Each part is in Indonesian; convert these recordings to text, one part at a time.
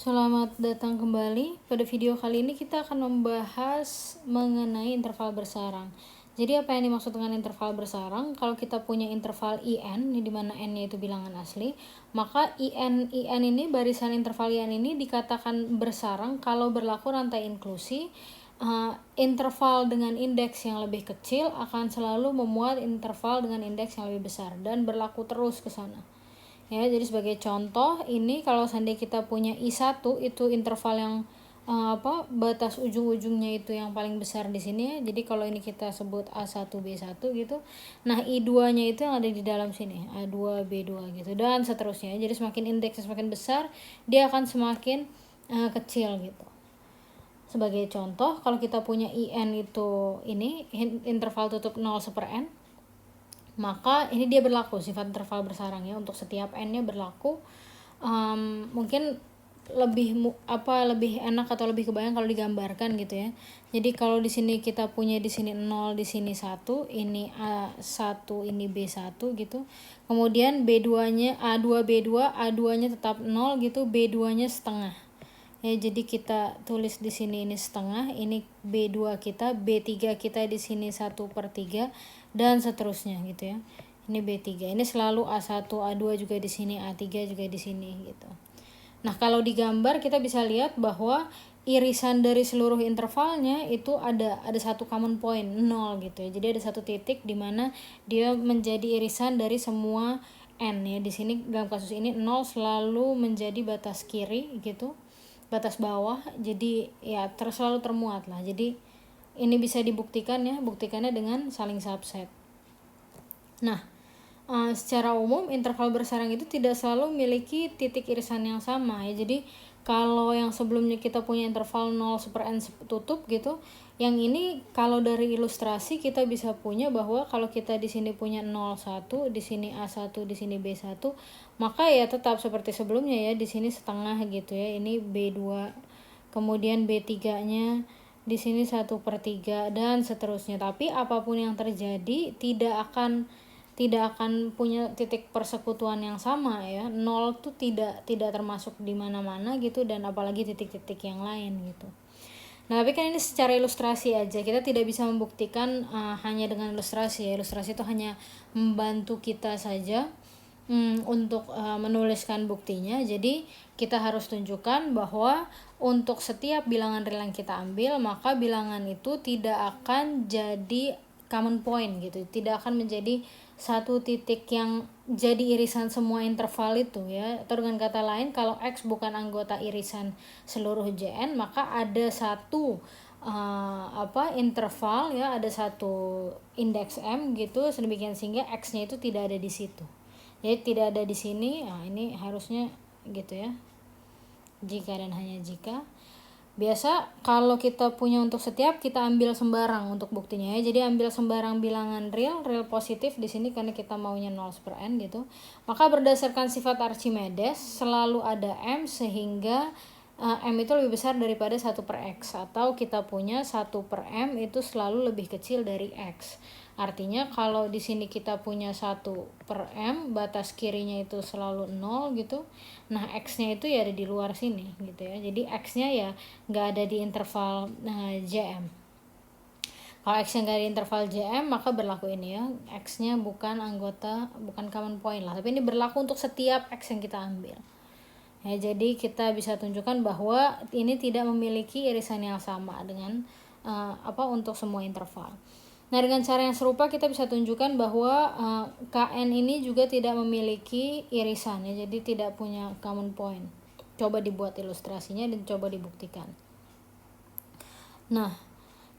Selamat datang kembali. Pada video kali ini kita akan membahas mengenai interval bersarang. Jadi apa yang dimaksud dengan interval bersarang? Kalau kita punya interval IN, di mana N-nya itu bilangan asli, maka IN ini, barisan interval IN ini dikatakan bersarang kalau berlaku rantai inklusi. Interval dengan indeks yang lebih kecil akan selalu memuat interval dengan indeks yang lebih besar dan berlaku terus ke sana. Ya, jadi sebagai contoh ini kalau seandainya kita punya I1 itu interval yang batas ujung-ujungnya itu yang paling besar di sini ya. Jadi kalau ini kita sebut A1 B1 gitu. Nah, I2-nya itu yang ada di dalam sini, A2 B2 gitu dan seterusnya. Jadi semakin indeksnya semakin besar, dia akan semakin kecil gitu. Sebagai contoh, kalau kita punya IN itu ini interval tutup 0/n, maka ini dia berlaku sifat interval bersarang ya, untuk setiap n-nya berlaku. Mungkin lebih enak atau lebih kebayang kalau digambarkan gitu ya. Jadi kalau di sini kita punya di sini 0, di sini 1, ini A1, ini B1 gitu. Kemudian B2-nya A2 B2, A2-nya tetap 0 gitu, B2-nya setengah. Ya, jadi kita tulis di sini ini setengah, ini B2 kita, B3 kita di sini 1/3 dan seterusnya gitu ya. Ini B3. Ini selalu A1, A2 juga di sini, A3 juga di sini gitu. Nah, kalau digambar kita bisa lihat bahwa irisan dari seluruh intervalnya itu ada satu common point 0 gitu ya. Jadi ada satu titik di mana dia menjadi irisan dari semua n ya. Di sini dalam kasus ini 0 selalu menjadi batas kiri gitu, batas bawah, jadi ya selalu termuat lah. Jadi ini bisa dibuktikan ya, buktikannya dengan saling subset. Nah, secara umum interval bersarang itu tidak selalu memiliki titik irisan yang sama ya. Jadi kalau yang sebelumnya kita punya interval 0/n tutup gitu, yang ini kalau dari ilustrasi kita bisa punya bahwa kalau kita di sini punya 0,1, di sini A1, di sini B1, maka ya tetap seperti sebelumnya ya, di sini setengah gitu ya, ini B2, kemudian B3-nya di sini 1/3 dan seterusnya. Tapi apapun yang terjadi tidak akan punya titik persekutuan yang sama ya. 0 tuh tidak termasuk di mana-mana gitu, dan apalagi titik-titik yang lain gitu. Nah, tapi kan ini secara ilustrasi aja, kita tidak bisa membuktikan hanya dengan ilustrasi ya. Ilustrasi itu hanya membantu kita saja untuk menuliskan buktinya. Jadi kita harus tunjukkan bahwa untuk setiap bilangan real yang kita ambil, maka bilangan itu tidak akan jadi common point gitu, tidak akan menjadi satu titik yang jadi irisan semua interval itu ya. Atau dengan kata lain, kalau X bukan anggota irisan seluruh JN, maka ada satu interval ya, ada satu indeks M gitu, sedemikian sehingga X-nya itu tidak ada di situ. Jadi tidak ada di sini. Nah, ini harusnya gitu ya. Jika dan hanya jika. Biasa kalau kita punya untuk setiap, kita ambil sembarang untuk buktinya ya. Jadi ambil sembarang bilangan real positif di sini karena kita maunya 0/n gitu. Maka berdasarkan sifat Archimedes selalu ada M, sehingga M itu lebih besar daripada 1/x, atau kita punya 1/m itu selalu lebih kecil dari X. Artinya kalau di sini kita punya 1/m, batas kirinya itu selalu 0 gitu. Nah, X-nya itu ya ada di luar sini gitu ya. Jadi X-nya ya nggak ada di interval JM. Kalau X-nya nggak ada di interval JM, maka berlaku ini ya. X-nya bukan common point lah. Tapi ini berlaku untuk setiap X yang kita ambil. Ya, jadi kita bisa tunjukkan bahwa ini tidak memiliki irisan yang sama dengan untuk semua interval. Nah, dengan cara yang serupa kita bisa tunjukkan bahwa KN ini juga tidak memiliki irisan ya, jadi tidak punya common point. Coba dibuat ilustrasinya dan coba dibuktikan. Nah,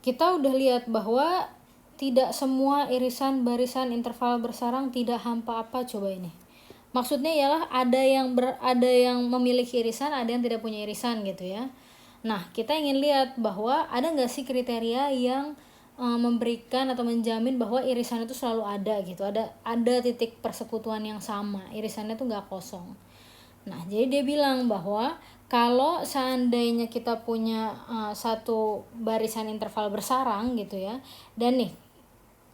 kita udah lihat bahwa tidak semua irisan barisan interval bersarang tidak hampa apa. Coba ini. Maksudnya ialah ada yang memiliki irisan, ada yang tidak punya irisan gitu ya. Nah, kita ingin lihat bahwa ada nggak sih kriteria yang memberikan atau menjamin bahwa irisan itu selalu ada gitu, ada titik persekutuan yang sama, irisannya tuh nggak kosong. Nah, jadi dia bilang bahwa kalau seandainya kita punya satu barisan interval bersarang gitu ya, dan nih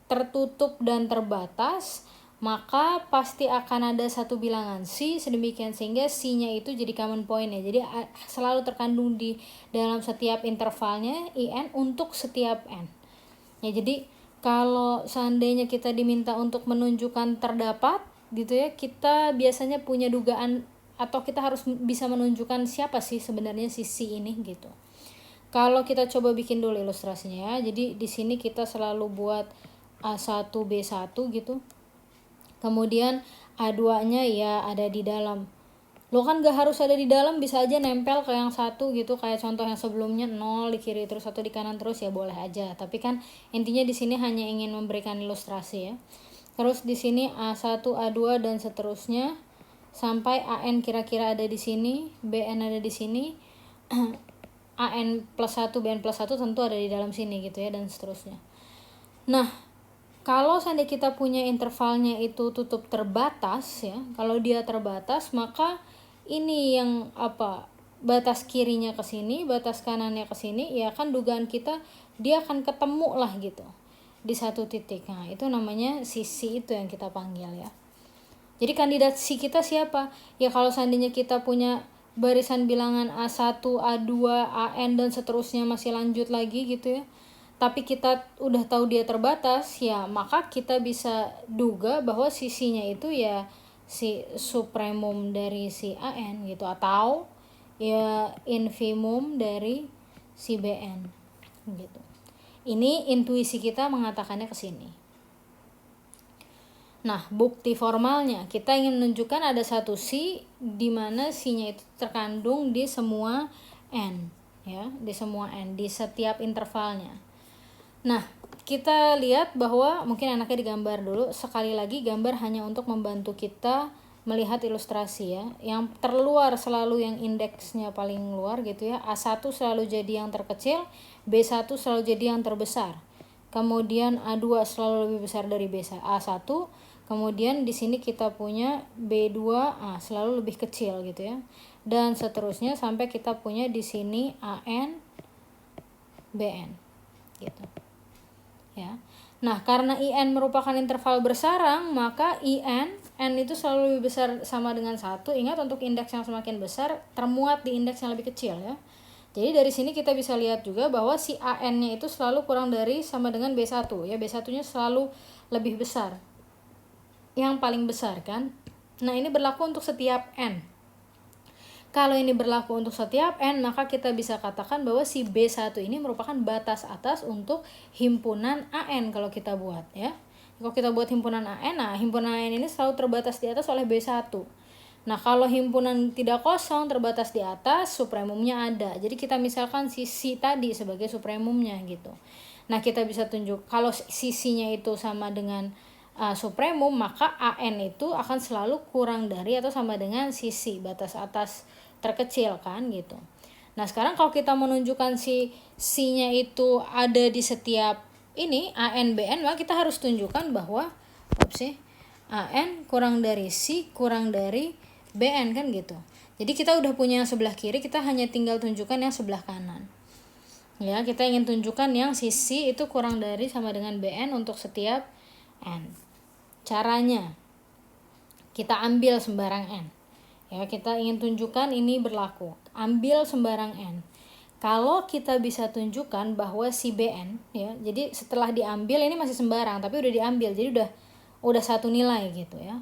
tertutup dan terbatas, maka pasti akan ada satu bilangan C sedemikian sehingga C-nya itu jadi common point ya. Jadi selalu terkandung di dalam setiap intervalnya IN untuk setiap N. Ya, jadi kalau seandainya kita diminta untuk menunjukkan terdapat gitu ya, kita biasanya punya dugaan atau kita harus bisa menunjukkan siapa sih sebenarnya si C ini gitu. Kalau kita coba bikin dulu ilustrasinya ya. Jadi di sini kita selalu buat A1 B1 gitu. Kemudian A2-nya ya ada di dalam. Lo kan gak harus ada di dalam, bisa aja nempel ke yang satu gitu, kayak contoh yang sebelumnya 0 di kiri terus 1 di kanan terus ya boleh aja. Tapi kan intinya di sini hanya ingin memberikan ilustrasi ya. Terus di sini A1, A2 dan seterusnya sampai AN kira-kira ada di sini, BN ada di sini. AN plus 1, BN plus 1 tentu ada di dalam sini gitu ya, dan seterusnya. Nah, kalau seandainya kita punya intervalnya itu tutup terbatas ya, kalau dia terbatas maka ini yang batas kirinya ke sini, batas kanannya ke sini, ya kan dugaan kita dia akan ketemu lah gitu di satu titik. Nah, itu namanya sisi itu yang kita panggil ya. Jadi kandidat C kita siapa? Ya kalau seandainya kita punya barisan bilangan A1, A2, AN dan seterusnya masih lanjut lagi gitu ya, tapi kita udah tahu dia terbatas, ya maka kita bisa duga bahwa sisinya itu ya si supremum dari si AN gitu, atau ya infimum dari si BN gitu. Ini intuisi kita mengatakannya ke sini. Nah, bukti formalnya kita ingin menunjukkan ada satu C di mana C-nya itu terkandung di semua N ya, di semua N di setiap intervalnya. Nah, kita lihat bahwa mungkin enaknya digambar dulu. Sekali lagi gambar hanya untuk membantu kita melihat ilustrasi ya. Yang terluar selalu yang indeksnya paling luar gitu ya. A1 selalu jadi yang terkecil, B1 selalu jadi yang terbesar. Kemudian A2 selalu lebih besar dari A1. Kemudian di sini kita punya B2 selalu lebih kecil gitu ya. Dan seterusnya sampai kita punya di sini AN BN gitu. Ya. Nah, karena IN merupakan interval bersarang, maka IN N itu selalu lebih besar sama dengan 1. Ingat, untuk indeks yang semakin besar termuat di indeks yang lebih kecil ya. Jadi dari sini kita bisa lihat juga bahwa si AN-nya itu selalu kurang dari sama dengan B1 ya. B1-nya selalu lebih besar. Yang paling besar kan. Nah, ini berlaku untuk setiap N. Kalau ini berlaku untuk setiap N, maka kita bisa katakan bahwa si B1 ini merupakan batas atas untuk himpunan AN kalau kita buat ya. Kalau kita buat himpunan AN, nah himpunan AN ini selalu terbatas di atas oleh B1. Nah, kalau himpunan tidak kosong terbatas di atas, supremumnya ada. Jadi kita misalkan sisi tadi sebagai supremumnya gitu. Nah, kita bisa tunjuk kalau sisinya itu sama dengan supremum, maka AN itu akan selalu kurang dari atau sama dengan sisi batas atas terkecil kan gitu. Nah, sekarang kalau kita menunjukkan si C-nya itu ada di setiap ini AN BN, maka kita harus tunjukkan bahwa AN kurang dari C kurang dari BN kan gitu. Jadi kita udah punya yang sebelah kiri, kita hanya tinggal tunjukkan yang sebelah kanan. Ya, kita ingin tunjukkan yang sisi itu kurang dari sama dengan BN untuk setiap N. Caranya kita ambil sembarang N. Ya, kita ingin tunjukkan ini berlaku. Ambil sembarang N. Kalau kita bisa tunjukkan bahwa si BN ya, jadi setelah diambil ini masih sembarang tapi udah diambil, jadi udah satu nilai gitu ya.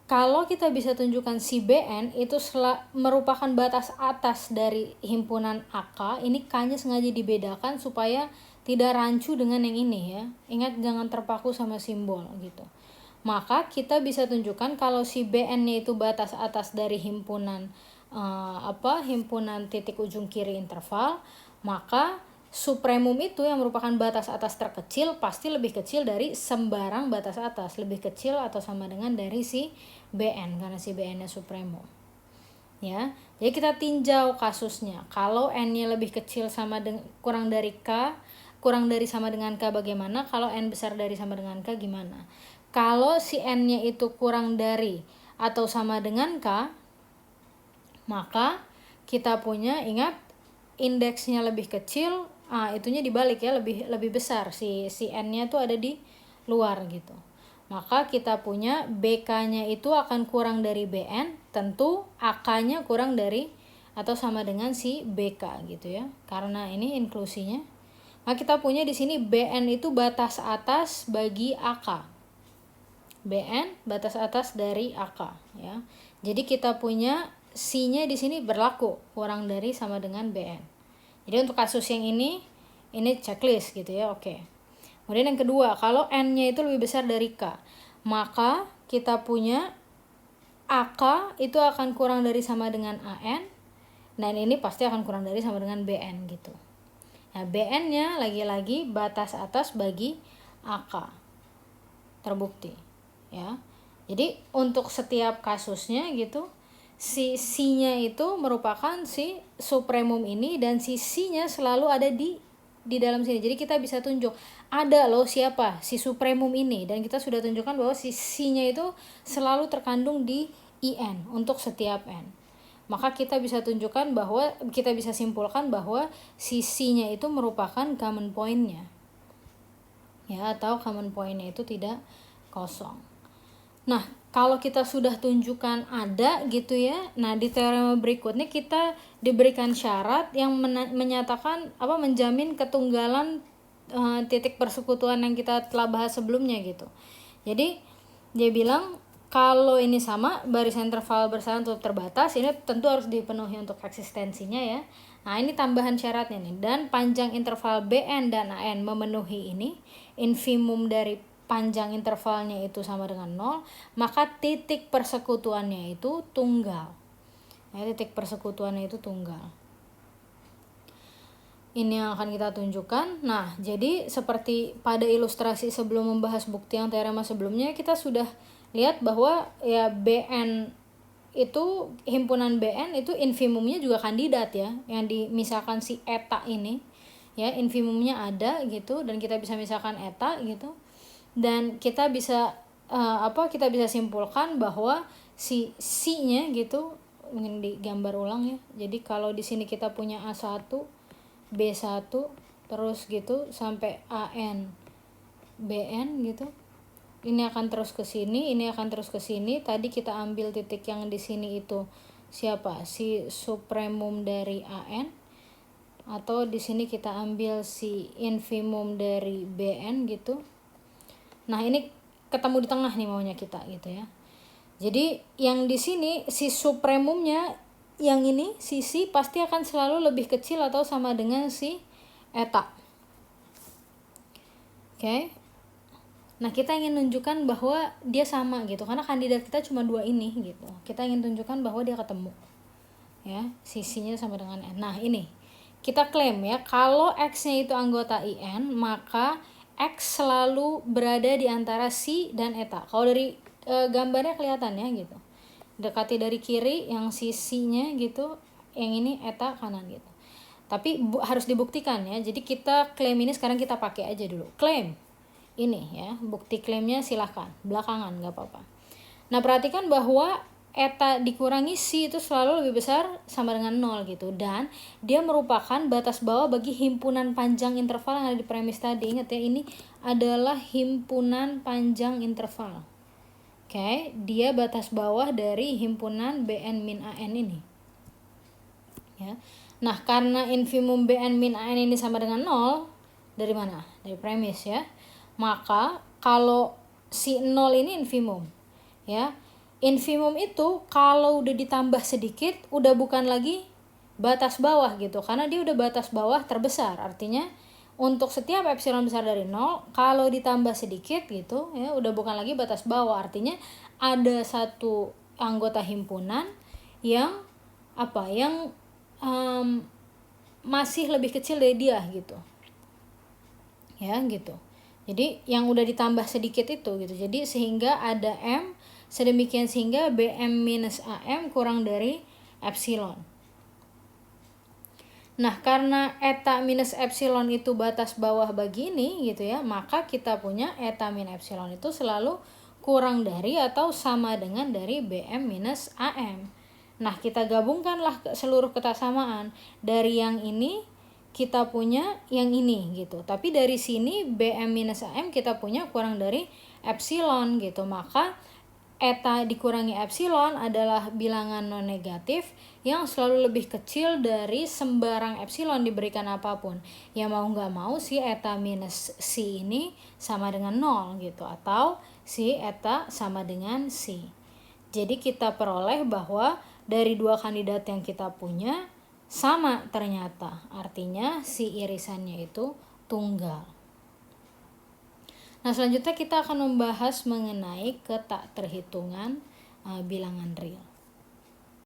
Kalau kita bisa tunjukkan si BN itu merupakan batas atas dari himpunan AK, ini K-nya sengaja dibedakan supaya tidak rancu dengan yang ini ya. Ingat, jangan terpaku sama simbol gitu. Maka kita bisa tunjukkan kalau si BN-nya itu batas atas dari himpunan himpunan titik ujung kiri interval, maka supremum itu yang merupakan batas atas terkecil pasti lebih kecil dari sembarang batas atas, lebih kecil atau sama dengan dari si BN karena si BN-nya supremum. Ya. Jadi kita tinjau kasusnya. Kalau N-nya lebih kecil sama dengan kurang dari K, kurang dari sama dengan K bagaimana? Kalau N besar dari sama dengan K gimana? Kalau si N-nya itu kurang dari atau sama dengan K, maka kita punya, ingat, indeksnya lebih kecil, itunya dibalik ya, lebih besar, si N-nya itu ada di luar gitu. Maka kita punya BK-nya itu akan kurang dari BN, tentu AK-nya kurang dari atau sama dengan si BK gitu ya. Karena ini inklusinya. Maka kita punya di sini BN itu batas atas bagi AK. BN batas atas dari AK ya. Jadi kita punya C-nya di sini berlaku kurang dari sama dengan BN. Jadi untuk kasus yang ini checklist gitu ya. Oke. Kemudian yang kedua, kalau N-nya itu lebih besar dari K, maka kita punya AK itu akan kurang dari sama dengan AN, dan ini pasti akan kurang dari sama dengan BN gitu. Nah, BN-nya lagi-lagi batas atas bagi AK. Terbukti ya. Jadi untuk setiap kasusnya gitu, si C-nya itu merupakan si supremum ini, dan si C-nya selalu ada di dalam sini. Jadi kita bisa tunjuk ada loh siapa si supremum ini, dan kita sudah tunjukkan bahwa si C-nya itu selalu terkandung di IN untuk setiap N. Maka kita bisa tunjukkan bahwa kita bisa simpulkan bahwa si C-nya itu merupakan common point-nya ya, atau common point-nya itu tidak kosong. Nah, kalau kita sudah tunjukkan ada gitu ya, nah di teorema berikutnya kita diberikan syarat yang menyatakan menjamin ketunggalan titik persekutuan yang kita telah bahas sebelumnya gitu. Jadi dia bilang kalau ini sama, baris interval bersamaan tetap terbatas, ini tentu harus dipenuhi untuk eksistensinya ya. Nah, ini tambahan syaratnya nih. Dan panjang interval BN dan AN memenuhi ini, infimum dari panjang intervalnya itu sama dengan 0, maka titik persekutuannya itu tunggal. Nah, titik persekutuannya itu tunggal. Ini yang akan kita tunjukkan. Nah, jadi seperti pada ilustrasi sebelum membahas bukti yang teorema sebelumnya, kita sudah lihat bahwa ya BN itu, himpunan BN itu infimumnya juga kandidat ya, yang misalkan si eta ini ya, infimumnya ada gitu, dan kita bisa misalkan eta gitu. Dan kita bisa kita bisa simpulkan bahwa si C-nya gitu, ingin digambar ulang ya. Jadi kalau di sini kita punya A1, B1 terus gitu sampai AN BN gitu. Ini akan terus ke sini, ini akan terus ke sini. Tadi kita ambil titik yang di sini itu siapa? Si supremum dari AN, atau di sini kita ambil si infimum dari BN gitu. Nah, ini ketemu di tengah nih maunya kita gitu ya. Jadi yang di sini si supremumnya yang ini si C pasti akan selalu lebih kecil atau sama dengan si eta. Oke. Nah, kita ingin tunjukkan bahwa dia sama gitu, karena kandidat kita cuma 2 ini gitu. Kita ingin tunjukkan bahwa dia ketemu. Ya, si C-nya sama dengan N. Nah, ini kita klaim ya, kalau X-nya itu anggota IN, maka X selalu berada di antara C dan eta. Kalau dari gambarnya kelihatan ya gitu. Dekati dari kiri yang si C-nya gitu, yang ini eta kanan gitu. Tapi harus dibuktikan ya. Jadi kita klaim ini sekarang kita pakai aja dulu. Klaim ini ya, bukti klaimnya silahkan belakangan nggak apa-apa. Nah, perhatikan bahwa eta dikurangi C itu selalu lebih besar sama dengan 0 gitu, dan dia merupakan batas bawah bagi himpunan panjang interval yang ada di premis tadi. Ingat ya, ini adalah himpunan panjang interval. Oke, dia batas bawah dari himpunan BN min AN ini ya. Nah, karena infimum BN min AN ini sama dengan 0, dari mana? Dari premis ya. Maka kalau si 0 ini infimum ya, infimum itu kalau udah ditambah sedikit udah bukan lagi batas bawah gitu, karena dia udah batas bawah terbesar. Artinya untuk setiap epsilon besar dari 0, kalau ditambah sedikit gitu ya, udah bukan lagi batas bawah. Artinya ada satu anggota himpunan yang masih lebih kecil dari dia gitu ya gitu. Jadi yang udah ditambah sedikit itu gitu. Jadi sehingga ada M, sedemikian sehingga BM minus AM kurang dari epsilon. Nah, karena eta minus epsilon itu batas bawah begini gitu ya, maka kita punya eta min epsilon itu selalu kurang dari atau sama dengan dari BM minus AM. Nah, kita gabungkanlah seluruh kesamaan. Dari yang ini kita punya yang ini gitu. Tapi dari sini BM minus AM kita punya kurang dari epsilon gitu. Maka eta dikurangi epsilon adalah bilangan non negatif yang selalu lebih kecil dari sembarang epsilon diberikan apapun. Ya mau nggak mau si eta minus C ini sama dengan 0 gitu, atau si eta sama dengan C. Jadi kita peroleh bahwa dari dua kandidat yang kita punya sama ternyata, artinya si irisannya itu tunggal. Nah, selanjutnya kita akan membahas mengenai ketak terhitungan bilangan real.